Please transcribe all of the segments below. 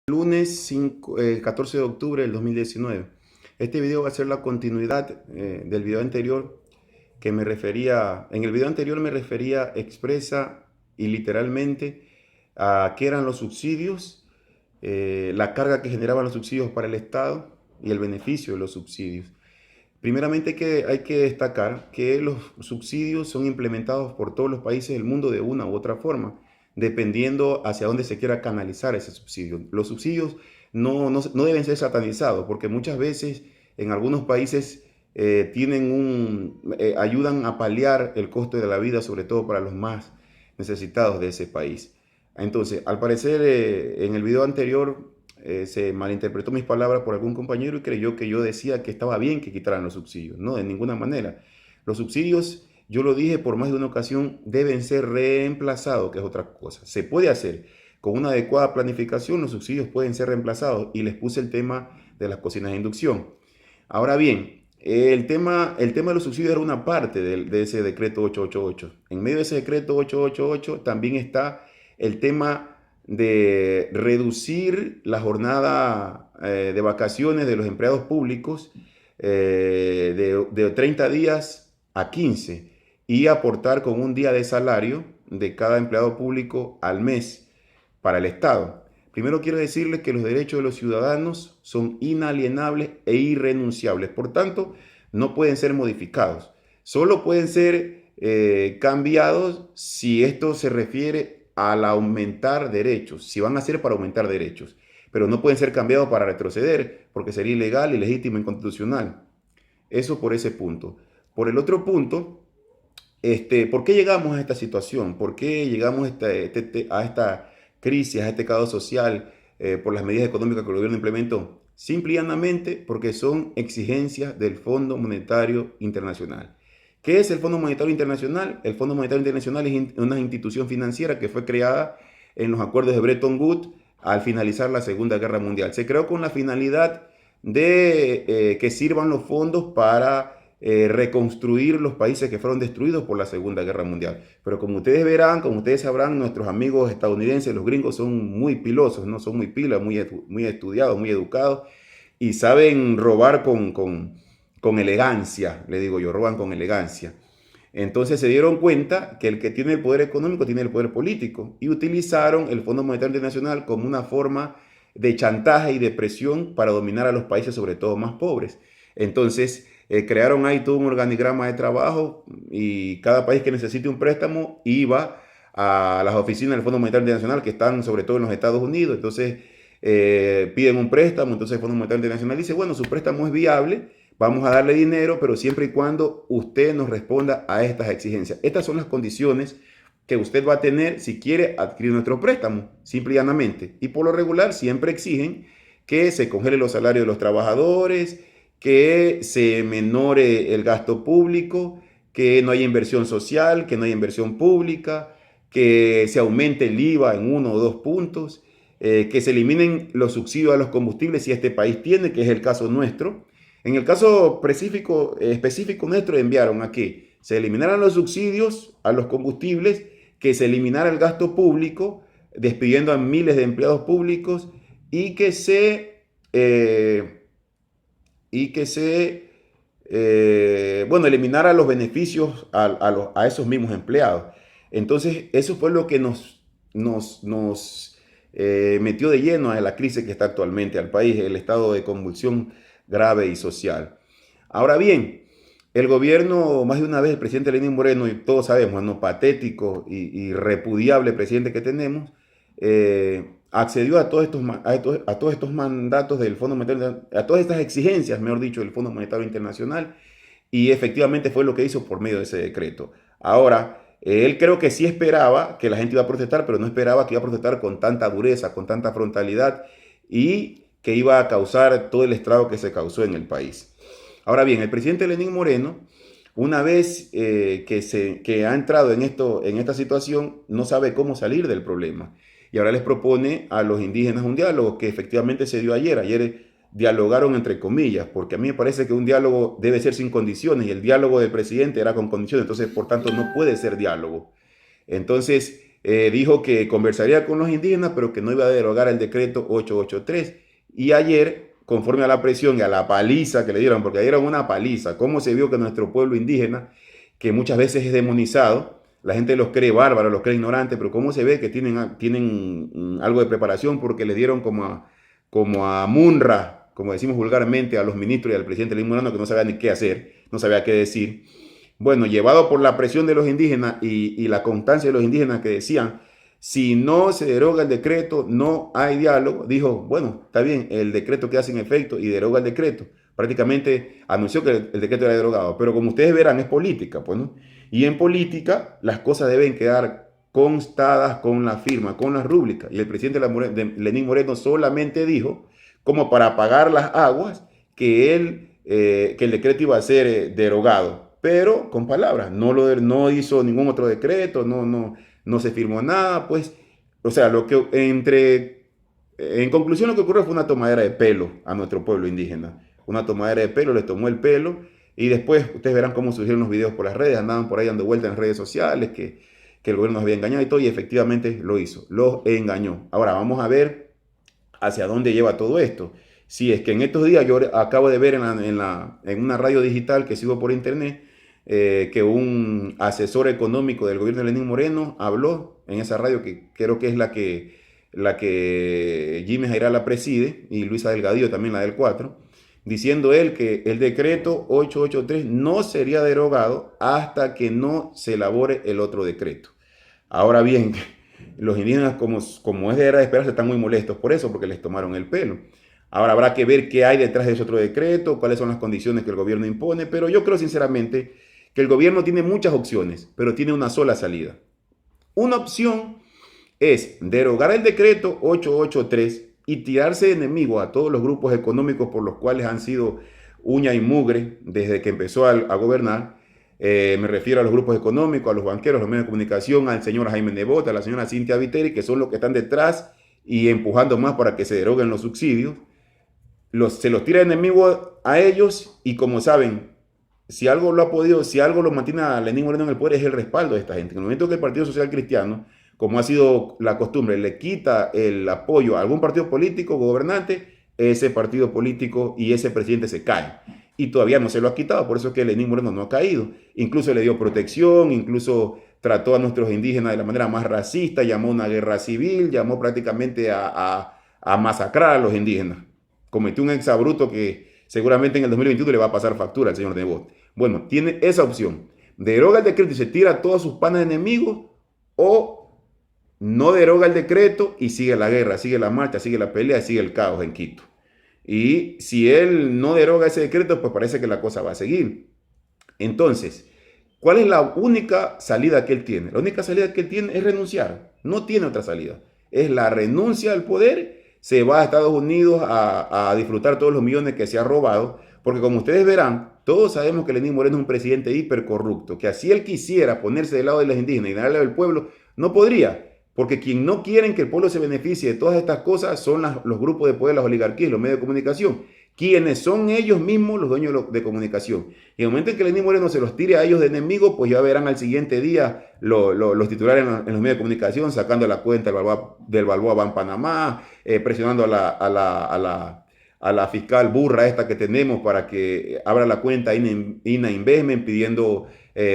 14 de octubre del 2019. Este video va a ser la continuidad del video anterior que me refería, en el video anterior me refería expresa y literalmente a qué eran los subsidios, la carga que generaban los subsidios para el Estado y el beneficio de los subsidios. Primeramente hay que destacar que los subsidios son implementados por todos los países del mundo de una u otra forma, dependiendo hacia dónde se quiera canalizar ese subsidio. Los subsidios no deben ser satanizados, porque muchas veces en algunos países ayudan a paliar el costo de la vida, sobre todo para los más necesitados de ese país. Entonces, al parecer, en el video anterior se malinterpretó mis palabras por algún compañero y creyó que yo decía que estaba bien que quitaran los subsidios. No, de ninguna manera. Los subsidios, yo lo dije por más de una ocasión, deben ser reemplazados, que es otra cosa. Se puede hacer. Con una adecuada planificación, los subsidios pueden ser reemplazados. Y les puse el tema de las cocinas de inducción. Ahora bien, el tema de los subsidios era una parte de ese decreto 888. En medio de ese decreto 888 también está el tema de reducir la jornada de vacaciones de los empleados públicos de 30 días a 15 y aportar con un día de salario de cada empleado público al mes para el Estado. Primero quiero decirles que los derechos de los ciudadanos son inalienables e irrenunciables, por tanto, no pueden ser modificados. Solo pueden ser cambiados si esto se refiere al aumentar derechos, si van a ser para aumentar derechos, pero no pueden ser cambiados para retroceder, porque sería ilegal, ilegítimo, inconstitucional. Eso por ese punto. Por el otro punto, ¿por qué llegamos a esta situación? ¿Por qué llegamos a esta crisis, a este caos social por las medidas económicas que el gobierno implementó? Simple y llanamente porque son exigencias del Fondo Monetario Internacional. ¿Qué es el Fondo Monetario Internacional? El Fondo Monetario Internacional es una institución financiera que fue creada en los acuerdos de Bretton Woods al finalizar la Segunda Guerra Mundial. Se creó con la finalidad de que sirvan los fondos para reconstruir los países que fueron destruidos por la Segunda Guerra Mundial. Pero como ustedes verán, como ustedes sabrán, nuestros amigos estadounidenses, los gringos, son muy pilosos, ¿no? Son muy pilas, muy estudiados, muy educados y saben robar con elegancia, le digo yo, roban con elegancia. Entonces se dieron cuenta que el que tiene el poder económico tiene el poder político y utilizaron el Fondo Monetario Internacional como una forma de chantaje y de presión para dominar a los países, sobre todo más pobres. Entonces crearon ahí todo un organigrama de trabajo y cada país que necesite un préstamo iba a las oficinas del Fondo Monetario Internacional que están sobre todo en los Estados Unidos. Entonces piden un préstamo, entonces el Fondo Monetario Internacional dice, bueno, su préstamo es viable, vamos a darle dinero, pero siempre y cuando usted nos responda a estas exigencias. Estas son las condiciones que usted va a tener si quiere adquirir nuestro préstamo, simple y llanamente. Y por lo regular siempre exigen que se congelen los salarios de los trabajadores, que se menore el gasto público, que no haya inversión social, que no haya inversión pública, que se aumente el IVA en 1 o 2 puntos, que se eliminen los subsidios a los combustibles si este país tiene, que es el caso nuestro. En el caso específico nuestro enviaron a que se eliminaran los subsidios a los combustibles, que se eliminara el gasto público, despidiendo a miles de empleados públicos y que se eliminara los beneficios a esos mismos empleados. Entonces, eso fue lo que nos metió de lleno a la crisis que está actualmente al país, el estado de convulsión grave y social. Ahora bien, el gobierno, más de una vez, el presidente Lenín Moreno, y todos sabemos, ¿no?, patético y repudiable presidente que tenemos, accedió a todos estos mandatos del Fondo Monetario, a todas estas exigencias, mejor dicho, del Fondo Monetario Internacional, y efectivamente fue lo que hizo por medio de ese decreto. Ahora, él creo que sí esperaba que la gente iba a protestar, pero no esperaba que iba a protestar con tanta dureza, con tanta frontalidad y que iba a causar todo el estrago que se causó en el país. Ahora bien, el presidente Lenín Moreno, una vez que ha entrado en esta situación, no sabe cómo salir del problema. Y ahora les propone a los indígenas un diálogo que efectivamente se dio ayer. Ayer dialogaron entre comillas, porque a mí me parece que un diálogo debe ser sin condiciones y el diálogo del presidente era con condiciones, entonces por tanto no puede ser diálogo. Entonces dijo que conversaría con los indígenas, pero que no iba a derogar el decreto 883. Y ayer, conforme a la presión y a la paliza que le dieron, porque ayer era una paliza, cómo se vio que nuestro pueblo indígena, que muchas veces es demonizado, la gente los cree bárbaros, los cree ignorantes, pero cómo se ve que tienen algo de preparación porque les dieron como a Munra, como decimos vulgarmente, a los ministros y al presidente Lenín Moreno, que no sabía ni qué hacer, no sabía qué decir. Bueno, llevado por la presión de los indígenas y la constancia de los indígenas que decían, si no se deroga el decreto, no hay diálogo, dijo, bueno, está bien, el decreto queda sin efecto y deroga el decreto. Prácticamente anunció que el decreto era derogado, pero como ustedes verán, es política, pues, ¿no? Y en política las cosas deben quedar constadas con la firma, con las rúbricas. Y el presidente Lenín Moreno solamente dijo, como para apagar las aguas, que el decreto iba a ser derogado, pero con palabras, no hizo ningún otro decreto, no se firmó nada, pues, o sea, en conclusión lo que ocurrió fue una tomadera de pelo a nuestro pueblo indígena, una tomadera de pelo, les tomó el pelo, y después ustedes verán cómo surgieron los videos por las redes, andaban por ahí dando vueltas en las redes sociales, que el gobierno nos había engañado y todo, y efectivamente lo hizo, los engañó. Ahora vamos a ver hacia dónde lleva todo esto. Si es que en estos días yo acabo de ver en una radio digital que sigo por internet, que un asesor económico del gobierno de Lenín Moreno habló en esa radio, que creo que es la que Jimmy Jairá la preside, y Luisa Delgadillo también, la del 4, diciendo él que el decreto 883 no sería derogado hasta que no se elabore el otro decreto. Ahora bien, los indígenas, como es de era de esperarse, están muy molestos por eso, porque les tomaron el pelo. Ahora habrá que ver qué hay detrás de ese otro decreto, cuáles son las condiciones que el gobierno impone, pero yo creo sinceramente que el gobierno tiene muchas opciones, pero tiene una sola salida. Una opción es derogar el decreto 883 y tirarse de enemigo a todos los grupos económicos por los cuales han sido uña y mugre desde que empezó a gobernar. Me refiero a los grupos económicos, a los banqueros, a los medios de comunicación, al señor Jaime Nebot, a la señora Cintia Viteri, que son los que están detrás y empujando más para que se deroguen los subsidios. Se los tira de enemigo a ellos, y como saben, si algo lo mantiene a Lenín Moreno en el poder, es el respaldo de esta gente. En el momento que el Partido Social Cristiano, como ha sido la costumbre, le quita el apoyo a algún partido político gobernante, ese partido político y ese presidente se cae. Y todavía no se lo ha quitado, por eso es que Lenín Moreno no ha caído. Incluso le dio protección, incluso trató a nuestros indígenas de la manera más racista, llamó a una guerra civil, llamó prácticamente a masacrar a los indígenas. Cometió un exabrupto que seguramente en el 2021 le va a pasar factura al señor Nebot. Bueno, tiene esa opción. Deroga el decreto y se tira a todos sus panas enemigos, o no deroga el decreto y sigue la guerra, sigue la marcha, sigue la pelea, sigue el caos en Quito. Y si él no deroga ese decreto, pues parece que la cosa va a seguir. Entonces, ¿cuál es la única salida que él tiene? La única salida que él tiene es renunciar. No tiene otra salida. Es la renuncia al poder. Se va a Estados Unidos a disfrutar todos los millones que se ha robado. Porque como ustedes verán, todos sabemos que Lenín Moreno es un presidente hipercorrupto. Que así él quisiera ponerse del lado de los indígenas y darle al pueblo, no podría. Porque quien no quieren que el pueblo se beneficie de todas estas cosas son los grupos de poder, las oligarquías, los medios de comunicación, quienes son ellos mismos los dueños de comunicación. Y en el momento en que Lenín Moreno se los tire a ellos de enemigos, pues ya verán al siguiente día los titulares en los medios de comunicación sacando la cuenta del Balboa Ban Panamá, presionando a la fiscal burra esta que tenemos para que abra la cuenta INA Investment, pidiendo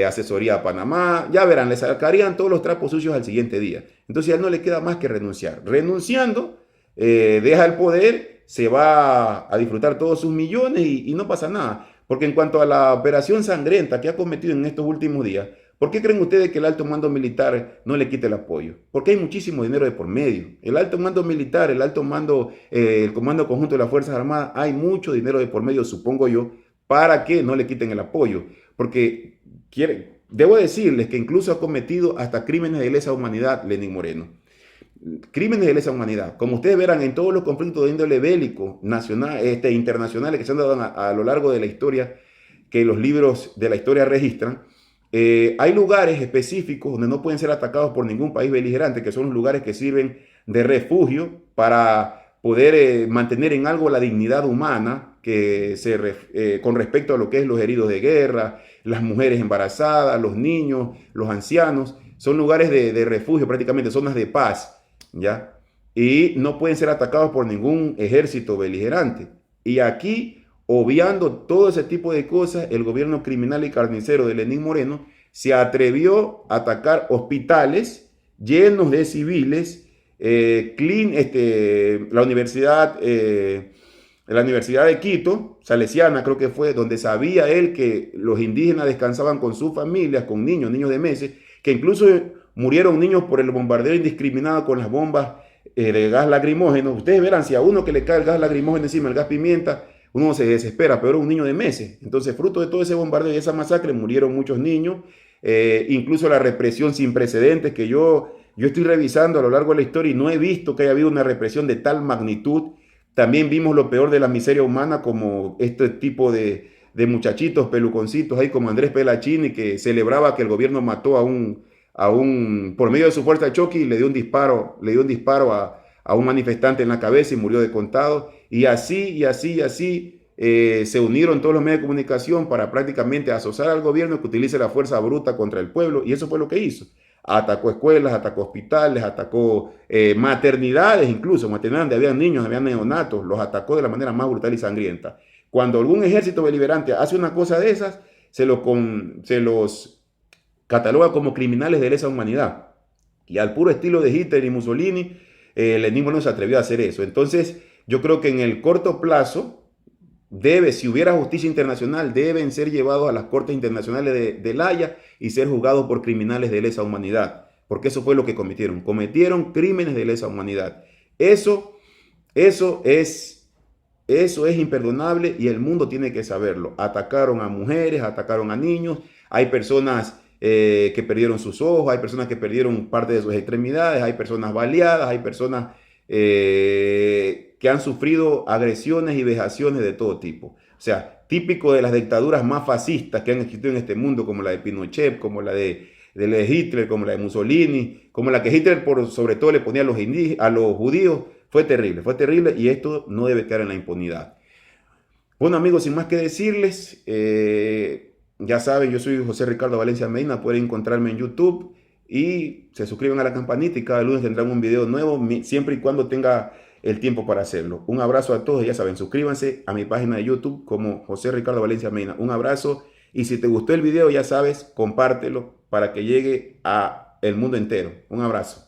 asesoría a Panamá. Ya verán, le sacarían todos los trapos sucios al siguiente día. Entonces a él no le queda más que renunciar. Renunciando, deja el poder, se va a disfrutar todos sus millones y no pasa nada. Porque en cuanto a la operación sangrienta que ha cometido en estos últimos días, ¿por qué creen ustedes que el alto mando militar no le quite el apoyo? Porque hay muchísimo dinero de por medio. El alto mando militar, el comando conjunto de las Fuerzas Armadas, hay mucho dinero de por medio, supongo yo, para que no le quiten el apoyo. Porque debo decirles que incluso ha cometido hasta crímenes de lesa humanidad Lenín Moreno. Crímenes de lesa humanidad. Como ustedes verán, en todos los conflictos de índole bélico, nacional, internacionales que se han dado a lo largo de la historia, que los libros de la historia registran, hay lugares específicos donde no pueden ser atacados por ningún país beligerante, que son los lugares que sirven de refugio para poder mantener en algo la dignidad humana con respecto a lo que es los heridos de guerra, las mujeres embarazadas, los niños, los ancianos. son lugares de refugio prácticamente, zonas de paz, ¿ya? Y no pueden ser atacados por ningún ejército beligerante. Y aquí, obviando todo ese tipo de cosas, el gobierno criminal y carnicero de Lenín Moreno se atrevió a atacar hospitales llenos de civiles, la Universidad de Quito, salesiana creo que fue, donde sabía él que los indígenas descansaban con sus familias, con niños, niños de meses, que incluso murieron niños por el bombardeo indiscriminado con las bombas de gas lacrimógeno. Ustedes verán, si a uno que le cae el gas lacrimógeno encima, el gas pimienta, uno se desespera, pero era un niño de meses. Entonces, fruto de todo ese bombardeo y esa masacre, murieron muchos niños, incluso la represión sin precedentes que yo estoy revisando a lo largo de la historia y no he visto que haya habido una represión de tal magnitud. También vimos lo peor de la miseria humana, como este tipo de muchachitos peluconcitos ahí como Andrés Pelachini, que celebraba que el gobierno mató por medio de su fuerza de choque, y le dio un disparo a un manifestante en la cabeza y murió de contado. Y así, se unieron todos los medios de comunicación para prácticamente asociar al gobierno que utilice la fuerza bruta contra el pueblo, y eso fue lo que hizo. Atacó escuelas, atacó hospitales, atacó maternidades, incluso maternidades donde habían niños, habían neonatos, los atacó de la manera más brutal y sangrienta. Cuando algún ejército beligerante hace una cosa de esas, se los cataloga como criminales de lesa humanidad. Y al puro estilo de Hitler y Mussolini, Lenin no se atrevió a hacer eso. Entonces, yo creo que en el corto plazo, si hubiera justicia internacional, deben ser llevados a las cortes internacionales de La Haya y ser juzgados por criminales de lesa humanidad, porque eso fue lo que cometieron crímenes de lesa humanidad. Eso es imperdonable y el mundo tiene que saberlo. Atacaron a mujeres, atacaron a niños, hay personas que perdieron sus ojos, hay personas que perdieron parte de sus extremidades, hay personas baleadas, hay personas que han sufrido agresiones y vejaciones de todo tipo. O sea, típico de las dictaduras más fascistas que han existido en este mundo, como la de Pinochet, como la de Hitler, como la de Mussolini, como la que Hitler sobre todo le ponía a los judíos. Fue terrible y esto no debe quedar en la impunidad. Bueno, amigos, sin más que decirles, ya saben, yo soy José Ricardo Valencia Medina, pueden encontrarme en YouTube y se suscriben a la campanita y cada lunes tendrán un video nuevo, siempre y cuando tenga el tiempo para hacerlo. Un abrazo a todos, ya saben, suscríbanse a mi página de YouTube como José Ricardo Valencia Medina. Un abrazo, y si te gustó el video, ya sabes, compártelo para que llegue a el mundo entero. Un abrazo.